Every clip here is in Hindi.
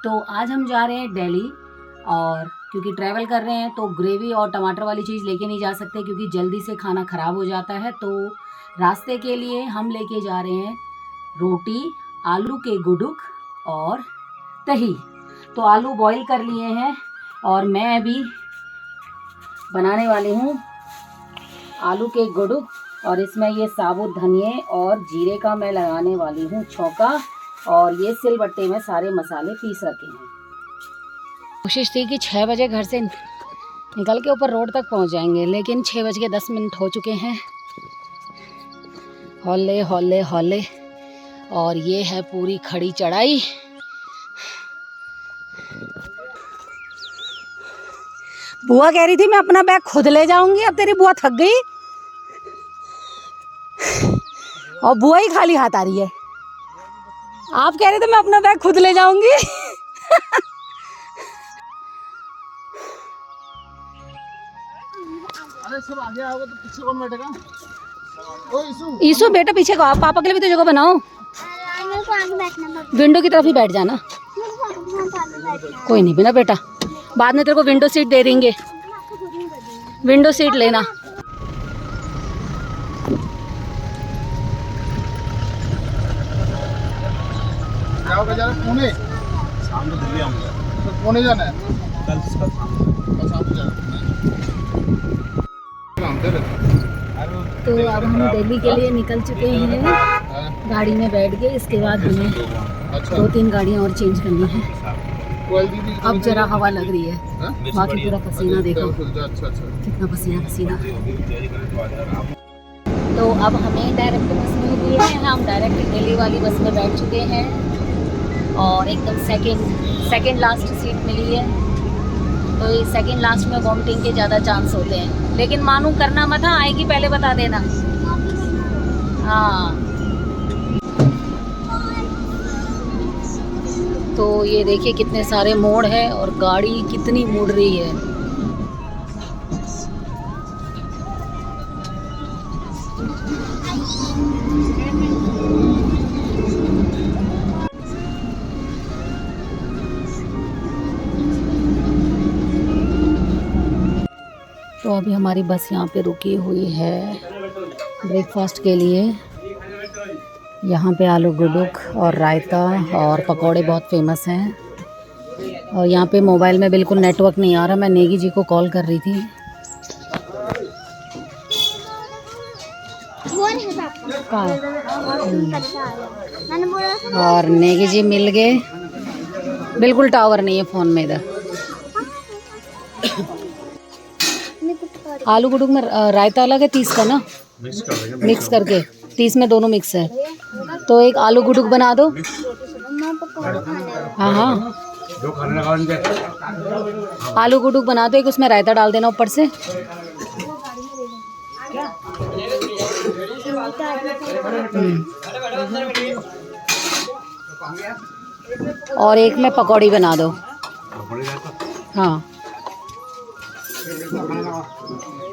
तो आज हम जा रहे हैं दिल्ली, और क्योंकि ट्रैवल कर रहे हैं तो ग्रेवी और टमाटर वाली चीज़ लेके नहीं जा सकते क्योंकि जल्दी से खाना ख़राब हो जाता है। तो रास्ते के लिए हम लेके जा रहे हैं रोटी, आलू के गुडुक और दही। तो आलू बॉईल कर लिए हैं और मैं अभी बनाने वाली हूँ आलू के गुडुक, और इसमें ये साबुत धनिए और जीरे का मैं लगाने वाली हूँ छौंका, और ये सिलबट्टे में सारे मसाले पीस रखे हैं। कोशिश थी कि 6 बजे घर से निकल के ऊपर रोड तक पहुँच जाएंगे, लेकिन 6:10 हो चुके हैं। हौले हौले हौले, और ये है पूरी खड़ी चढ़ाई। बुआ कह रही थी मैं अपना बैग खुद ले जाऊंगी, अब तेरी बुआ थक गई और बुआ ही खाली हाथ आ रही है। आप कह रहे थे मैं अपना बैग खुद ले जाऊंगी। अरे सब आगे आओगे तो पीछे कौन बैठेगा? ओ ईसु बेटा पीछे को, आप पापा के लिए भी तो जगह बनाओ। विंडो की तरफ ही बैठ जाना। कोई नहीं बिना बेटा, बाद में तेरे को विंडो सीट दे देंगे, विंडो सीट लेना। जाओगे जाना पुणे? शाम को दिल्ली आऊंगा। तो पुणे जाना है? कल शाम को जाना है। तो अब हम दिल्ली के लिए निकल चुके हैं, गाड़ी में बैठ गए। इसके बाद हमें 2-3 गाड़ियाँ और चेंज करनी है। अब जरा हवा लग रही है, बाकी पूरा पसीना देखो कितना पसीना पसीना। तो अब हमें डायरेक्ट बस मिल गई है, हम डायरेक्ट दिल्ली वाली बस में बैठ चुके हैं और एकदम सेकंड लास्ट सीट मिली है। तो ये सेकंड लास्ट में वॉमिटिंग के ज़्यादा चांस होते हैं, लेकिन मानू करना मत, आएगी पहले बता देना। हाँ, तो ये देखिए कितने सारे मोड़ है और गाड़ी कितनी मुड़ रही है। तो अभी हमारी बस यहाँ पे रुकी हुई है ब्रेकफास्ट के लिए। यहाँ पे आलू गुडुक और रायता और पकौड़े बहुत फेमस हैं। और यहाँ पे मोबाइल में बिल्कुल नेटवर्क नहीं आ रहा, मैं नेगी जी को कॉल कर रही थी। और नेगी जी मिल गए, बिल्कुल टावर नहीं है फ़ोन में इधर। आलू गुडुक में रायता अलग है 30 का ना, मिक्स करके 30 में दोनों मिक्स है। तो एक आलू गुडुक बना दो। हाँ हाँ, आलू गुडुक बना दो एक, उसमें रायता डाल देना ऊपर से। और एक में पकौड़ी बना दो। हाँ,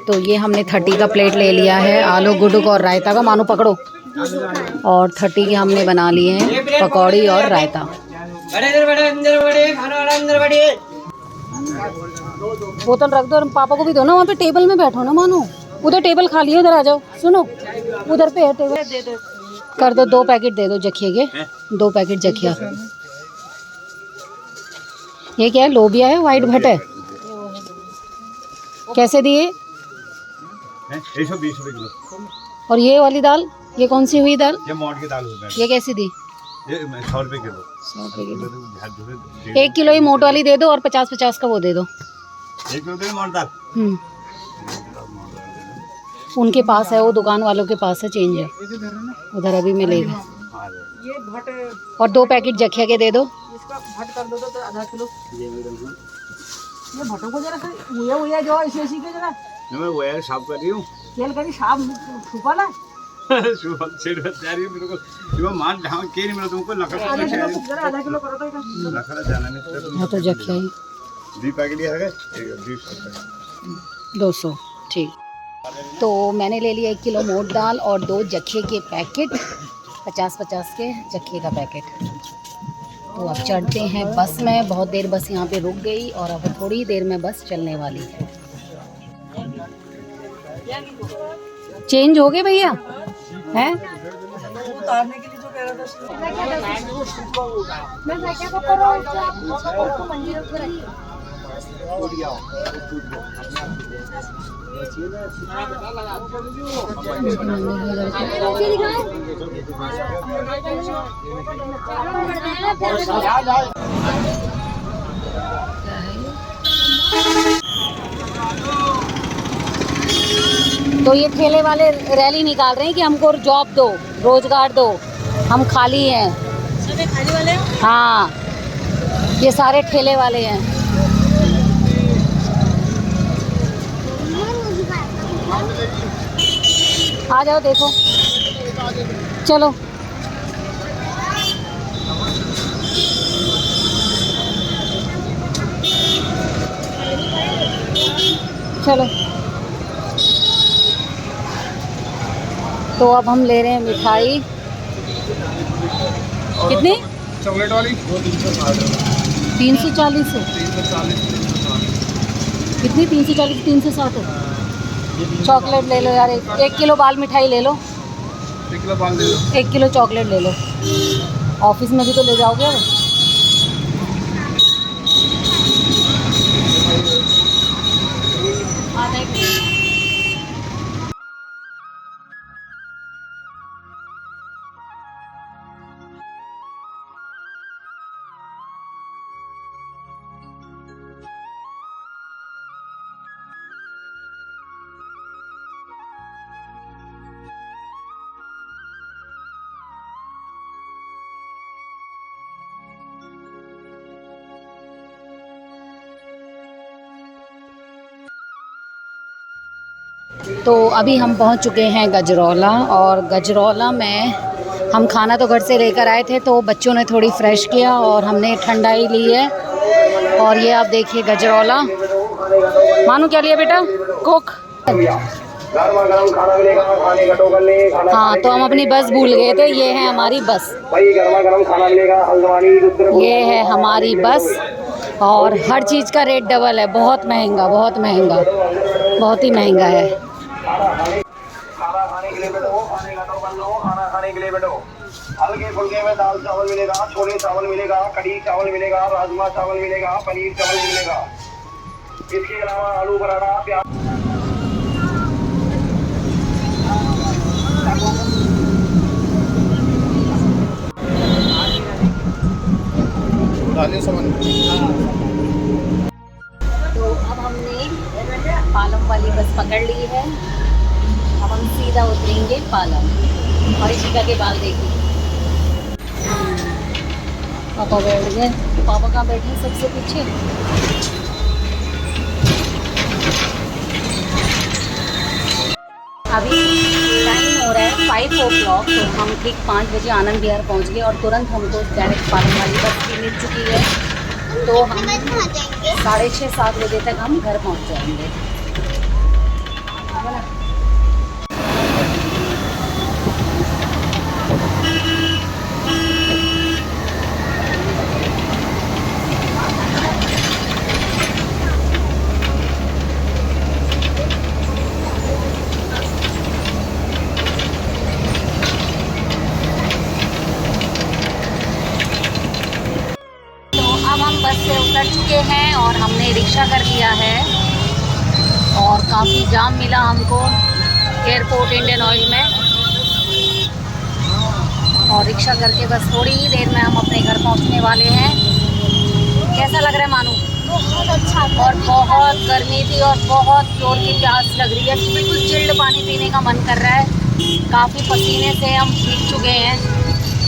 तो ये हमने 30 का प्लेट ले लिया है आलू गुडुक और रायता का। मानो पकड़ो। और 30 के हमने बना लिए हैं पकौड़ी और रायता। बोतल रख दो और पापा को भी दो ना, वहाँ पे टेबल में बैठो ना मानो, उधर टेबल खाली है, उधर आ जाओ। सुनो उधर पे है टेबल, कर दो 2 पैकेट दे दो जखिए के, 2 पैकेट जखिया। ये क्या है, लोबिया है, वाइट भट है, कैसे दिए? 120 रुपए किलो। और ये वाली दाल, ये कौन सी हुई दाल? ये मोट की दाल है। ये कैसी दी? ये 100 रुपए किलो। 100 रुपए किलो। 1 किलो ही मोट वाली दे दो और 50-50 का वो दे दो। 1 किलो दे मोट दाल। उनके पास है, वो दुकान वालों के पास है, चेंज है उधर, अभी मिलेगा। और 2 पैकेट जखिया के दे दो। इसका भट कर दो तो आधा किलो। ये भटों को जरा हुआ जो ऐसी के जरा मैं वो यार साफ कर रही हूँ, तेल करी साफ छुपा ला। सुबह से जा रही है मेरे को, सुबह मान ढांग के नहीं मिला तुमको। लखड़ा आधा किलो करो तो लखड़ा जाना नहीं हाँ, तो जखिया ही 2 पैकेट ही है 200। ठीक, तो मैंने ले लिया 1 किलो मोट दाल और 2 जखिए के पैकेट, 50-50 के जखिए का पैकेट। तो अब चढ़ते हैं बस में। बहुत देर बस यहाँ पे रुक गई और अब थोड़ी देर में बस चलने वाली है। चेंज हो गए भैया हैं? उतारने के लिए जो कह रहा तो ये ठेले वाले रैली निकाल रहे हैं कि हमको जॉब दो, रोजगार दो, हम खाली हैं। सब खाली वाले हैं? हाँ, ये सारे ठेले वाले हैं। आ जाओ देखो, चलो चलो। तो अब हम ले रहे हैं मिठाई। कितनी? चॉकलेट वाली 340 है। 340 कितनी? 340 360 है। चॉकलेट ले लो यार, 1 किलो बाल मिठाई ले लो। 1 किलो बाल दे दो। 1 किलो चॉकलेट ले लो, ऑफिस में भी तो ले जाओगे अब। आधा 1 किलो। तो अभी हम पहुंच चुके हैं गजरौला, और गजरौला में हम खाना तो घर से लेकर आए थे, तो बच्चों ने थोड़ी फ्रेश किया और हमने ठंडाई ली है। और ये आप देखिए गजरौला। मानू क्या लिया बेटा? कोक। हाँ, तो हम अपनी बस भूल गए थे। ये है हमारी बस, ये है हमारी बस, और हर चीज़ का रेट डबल है। बहुत महंगा, बहुत महंगा, बहुत ही महंगा है। खाना खाने के लिए बैठो, खाना खाने के लिए बैठो। हल्के फुल्के में दाल चावल मिलेगा, छोले चावल मिलेगा, कढ़ी चावल मिलेगा, राजमा चावल मिलेगा, पनीर चावल मिलेगा। इसके अलावा आलू पराठा, प्याज। तो अब हमने पालम वाली बस पकड़ ली है। अब हम सीधा उतरेंगे पालम। और इशिका के बाल देखिए, पापा बैठ गए। पापा कहाँ बैठे हैं? सबसे पीछे। अभी टाइम हो रहा है 5 o'clock, तो हम ठीक 5 बजे आनंद विहार पहुँच गए, और तुरंत हमको डायरेक्ट पालम वाली बस भी मिल चुकी है। तो हम 6:30-7 बजे तक हम घर पहुँच जाएंगे। बस से उतर चुके हैं और हमने रिक्शा कर लिया है, और काफ़ी जाम मिला हमको एयरपोर्ट इंडियन ऑयल में। और रिक्शा करके बस थोड़ी ही देर में हम अपने घर पहुंचने वाले हैं। कैसा लग रहा है मानू? बहुत अच्छा। और बहुत गर्मी थी और बहुत जोर की प्यास लग रही है, बिल्कुल चिल्ड पानी पीने का मन कर रहा है। काफ़ी पसीने से हम भीग चुके हैं,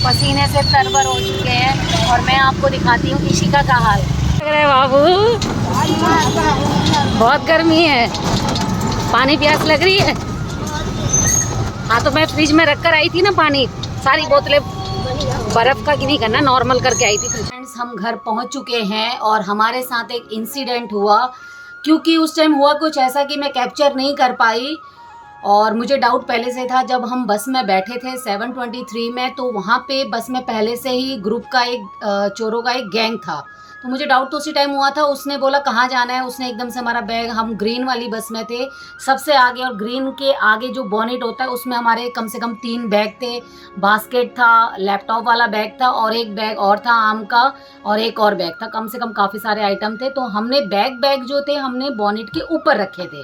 पसीने से तरबर हो चुके हैं। और मैं आपको दिखाती हूँ इशिका का हाल। लग रहा है बाबू, बहुत गर्मी है, पानी प्यास लग रही है। हाँ, तो मैं फ्रिज में रख कर आई थी ना पानी, सारी बोतलें बर्फ़ का नहीं करना, नॉर्मल करके आई थी। फ्रेंड्स, हम घर पहुँच चुके हैं और हमारे साथ एक इंसिडेंट हुआ, क्योंकि उस टाइम हुआ कुछ ऐसा कि मैं कैप्चर नहीं कर पाई। और मुझे डाउट पहले से था, जब हम बस में बैठे थे 723 में, तो वहाँ पे बस में पहले से ही ग्रुप का एक चोरों का एक गैंग था। तो मुझे डाउट तो उसी टाइम हुआ था। उसने बोला कहाँ जाना है, उसने एकदम से हमारा बैग, हम ग्रीन वाली बस में थे सबसे आगे, और ग्रीन के आगे जो बॉनेट होता है उसमें हमारे कम से कम 3 बैग थे, बास्केट था, लैपटॉप वाला बैग था और एक बैग और था आम का, और एक और बैग था, कम से कम काफ़ी सारे आइटम थे। तो हमने बैग जो थे हमने बॉनेट के ऊपर रखे थे।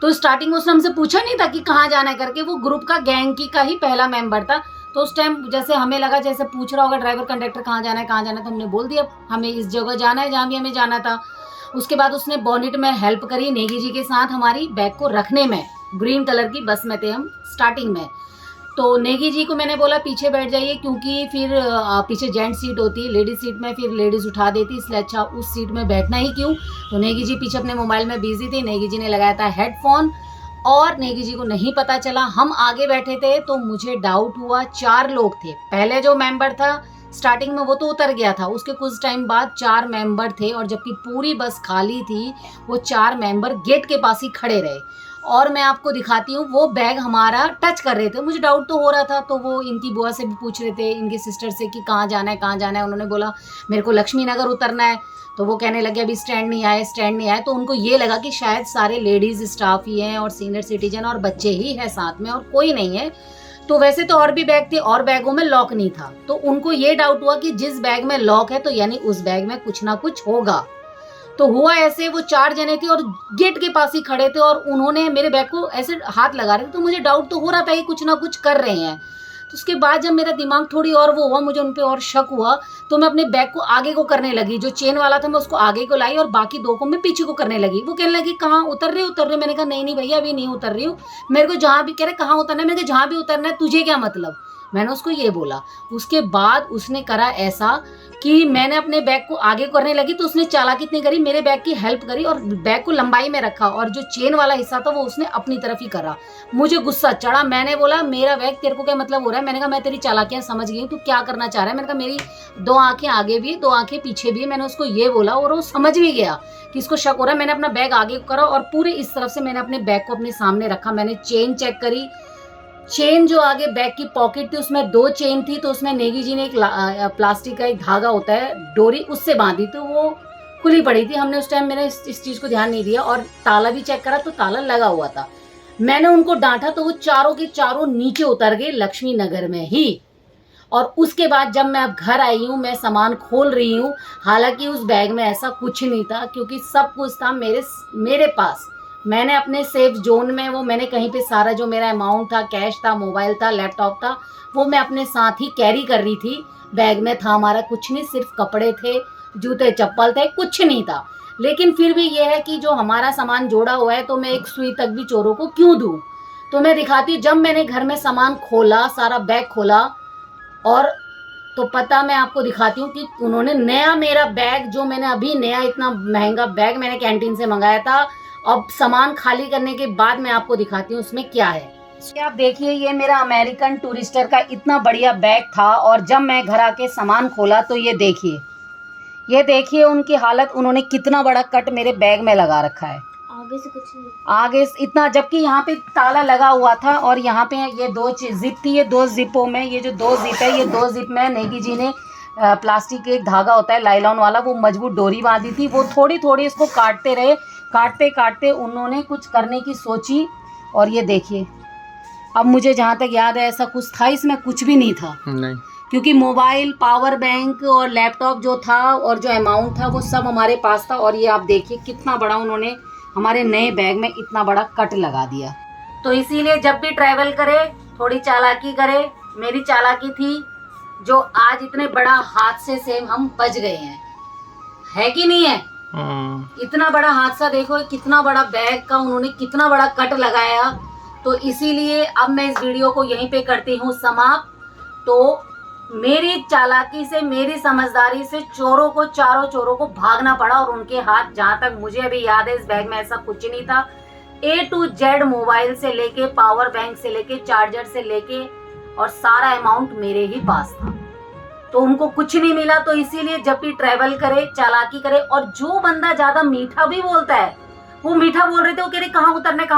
तो स्टार्टिंग में उसने हमसे पूछा नहीं था कि कहाँ जाना है करके, वो ग्रुप का गैंग की का ही पहला मेंबर था। तो उस टाइम जैसे हमें लगा जैसे पूछ रहा होगा ड्राइवर कंडक्टर कहाँ जाना है, तो हमने बोल दिया हमें इस जगह जाना है जहाँ भी हमें जाना था। उसके बाद उसने बॉनेट में हेल्प करी नेगी जी के साथ हमारी बैग को रखने में। ग्रीन कलर की बस में थे हम स्टार्टिंग में। तो नेगी जी को मैंने बोला पीछे बैठ जाइए, क्योंकि फिर पीछे जेंट्स सीट होती है, लेडीज सीट में फिर लेडीज़ उठा देती, इसलिए अच्छा उस सीट में बैठना ही क्यों। तो नेगी जी पीछे अपने मोबाइल में बिजी थी, नेगी जी ने लगाया था हेडफोन और नेगी जी को नहीं पता चला। हम आगे बैठे थे तो मुझे डाउट हुआ, 4 लोग थे। पहले जो मेंबर था स्टार्टिंग में वो तो उतर गया था, उसके कुछ टाइम बाद 4 मेंबर थे, और जबकि पूरी बस खाली थी वो 4 मेंबर गेट के पास ही खड़े रहे। और मैं आपको दिखाती हूँ, वो बैग हमारा टच कर रहे थे। मुझे डाउट तो हो रहा था, तो वो इनकी बुआ से भी पूछ रहे थे, इनकी सिस्टर से कि कहाँ जाना है कहाँ जाना है। उन्होंने बोला मेरे को लक्ष्मी नगर उतरना है। तो वो कहने लगे अभी स्टैंड नहीं आए। तो उनको ये लगा कि शायद सारे लेडीज़ स्टाफ ही हैं और सीनियर सिटीजन और बच्चे ही हैं साथ में और कोई नहीं है। तो वैसे तो और भी बैग थे और बैगों में लॉक नहीं था। तो उनको ये डाउट हुआ कि जिस बैग में लॉक है तो यानी उस बैग में कुछ ना कुछ होगा। तो हुआ ऐसे, वो 4 जने थे और गेट के पास ही खड़े थे और उन्होंने मेरे बैग को ऐसे हाथ लगा रहे थे। तो मुझे डाउट तो हो रहा था कि कुछ ना कुछ कर रहे हैं। तो उसके बाद जब मेरा दिमाग थोड़ी और वो हुआ, मुझे उन पे और शक हुआ, तो मैं अपने बैग को आगे को करने लगी। जो चेन वाला था मैं उसको आगे को लाई और बाकी 2 को मैं पीछे को करने लगी। वो कहने लगी कहाँ उतर रहे हो। मैंने कहा नहीं भैया अभी नहीं उतर रही हूँ, मेरे को जहाँ भी कह रहे कहाँ उतरना है, मैंने कहा जहाँ भी उतरना है, तुझे क्या मतलब। मैंने उसको ये बोला। उसके बाद उसने करा ऐसा कि मैंने अपने बैग को आगे करने लगी तो उसने चालाकी इतनी करी, मेरे बैग की हेल्प करी और बैग को लंबाई में रखा, और जो चेन वाला हिस्सा था वो उसने अपनी तरफ ही करा। मुझे गुस्सा चढ़ा, मैंने बोला मेरा बैग तेरे को क्या मतलब हो रहा है। मैंने कहा मैं तेरी चालाकियां समझ गई हूँ, तू क्या करना चाह रहा है। मैंने कहा मेरी 2 आंखें आगे भी 2 आंखें पीछे भी। मैंने उसको ये बोला और वो समझ भी गया कि इसको शक हो रहा है। मैंने अपना बैग आगे करा और पूरे इस तरफ से मैंने अपने बैग को अपने सामने रखा। मैंने चेन चेक करी, चेन जो आगे बैग की पॉकेट थी उसमें 2 चेन थी, तो उसमें नेगी जी ने एक प्लास्टिक का एक धागा होता है डोरी, उससे बांधी, तो वो खुली पड़ी थी। हमने उस टाइम मैंने इस चीज़ को ध्यान नहीं दिया और ताला भी चेक करा तो ताला लगा हुआ था। मैंने उनको डांटा तो वो चारों के चारों नीचे उतर गए लक्ष्मी नगर में ही। और उसके बाद जब मैं अब घर आई हूँ, मैं सामान खोल रही हूँ, हालांकि उस बैग में ऐसा कुछ नहीं था क्योंकि सब कुछ था मेरे पास। मैंने अपने सेफ जोन में वो मैंने कहीं पे सारा जो मेरा अमाउंट था, कैश था, मोबाइल था, लैपटॉप था, वो मैं अपने साथ ही कैरी कर रही थी। बैग में था हमारा कुछ नहीं, सिर्फ कपड़े थे, जूते चप्पल थे, कुछ नहीं था। लेकिन फिर भी ये है कि जो हमारा सामान जोड़ा हुआ है तो मैं एक सुई तक भी चोरों को क्यों दूँ। तो मैं दिखाती, जब मैंने घर में सामान खोला, सारा बैग खोला, और तो पता मैं आपको दिखाती हूँ कि उन्होंने नया मेरा बैग, जो मैंने अभी नया इतना महंगा बैग मैंने कैंटीन से मंगाया था, अब सामान खाली करने के बाद मैं आपको दिखाती हूँ उसमें क्या है। आप देखिए, ये मेरा अमेरिकन टूरिस्टर का इतना बढ़िया बैग था और जब मैं घर आके सामान खोला तो ये देखिए उनकी हालत, उन्होंने कितना बड़ा कट मेरे बैग में लगा रखा है। आगे से कुछ नहीं, आगे इतना, जबकि यहाँ पे ताला लगा हुआ था और यहाँ पे ये 2 जिप थी, ये 2 जिपों में, ये जो 2 जिप है, ये 2 जिप में नेगी जी ने प्लास्टिक के एक धागा होता है लाइलॉन वाला, वो मजबूत डोरी बांधी थी। वो थोड़ी थोड़ी इसको काटते रहे, काटते काटते उन्होंने कुछ करने की सोची। और ये देखिए, अब मुझे जहाँ तक याद है ऐसा कुछ था, इसमें कुछ भी नहीं था नहीं, क्योंकि मोबाइल, पावर बैंक और लैपटॉप जो था और जो अमाउंट था वो सब हमारे पास था। और ये आप देखिए कितना बड़ा उन्होंने हमारे नए बैग में इतना बड़ा कट लगा दिया। तो इसीलिए जब भी ट्रैवल करे थोड़ी चालाकी करे। मेरी चालाकी थी जो आज इतने बड़ा हादसे से हम बच गए हैं, है कि नहीं है। इतना बड़ा हादसा देखो, कितना बड़ा बैग का उन्होंने कितना बड़ा कट लगाया। तो इसीलिए अब मैं इस वीडियो को यहीं पे करती हूँ समाप्त। तो मेरी चालाकी से, मेरी समझदारी से चारों चोरों को भागना पड़ा और उनके हाथ, जहाँ तक मुझे अभी याद है, इस बैग में ऐसा कुछ नहीं था। A to Z मोबाइल से लेके, पावर बैंक से लेके, चार्जर से लेके और सारा अमाउंट मेरे ही पास था। तो उनको कुछ नहीं मिला। तो इसीलिए जब भी ट्रैवल करे चालाकी करे। और जो बंदा ज्यादा मीठा भी बोलता है वो मीठा बोल रहे थे, वो कह रहे कहाँ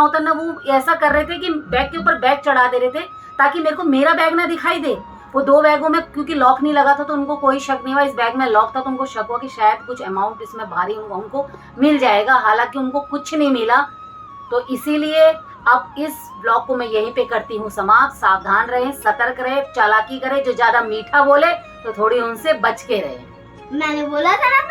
उतरना, वो ऐसा कर रहे थे कि बैग के ऊपर बैग चढ़ा दे रहे थे ताकि मेरे को मेरा बैग ना दिखाई दे। वो 2 बैगों में क्योंकि लॉक नहीं लगा था तो उनको कोई शक नहीं हुआ, इस बैग में लॉक था तो उनको शक हुआ कि शायद कुछ अमाउंट इसमें भारी उनको मिल जाएगा, हालांकि उनको कुछ नहीं मिला। तो इसीलिए अब इस ब्लॉग को मैं यहीं पे करती हूँ समाप्त। सावधान रहें, सतर्क रहें, चालाकी करें, जो ज्यादा मीठा बोले तो थोड़ी उनसे बच के रहें। मैंने बोला था ना।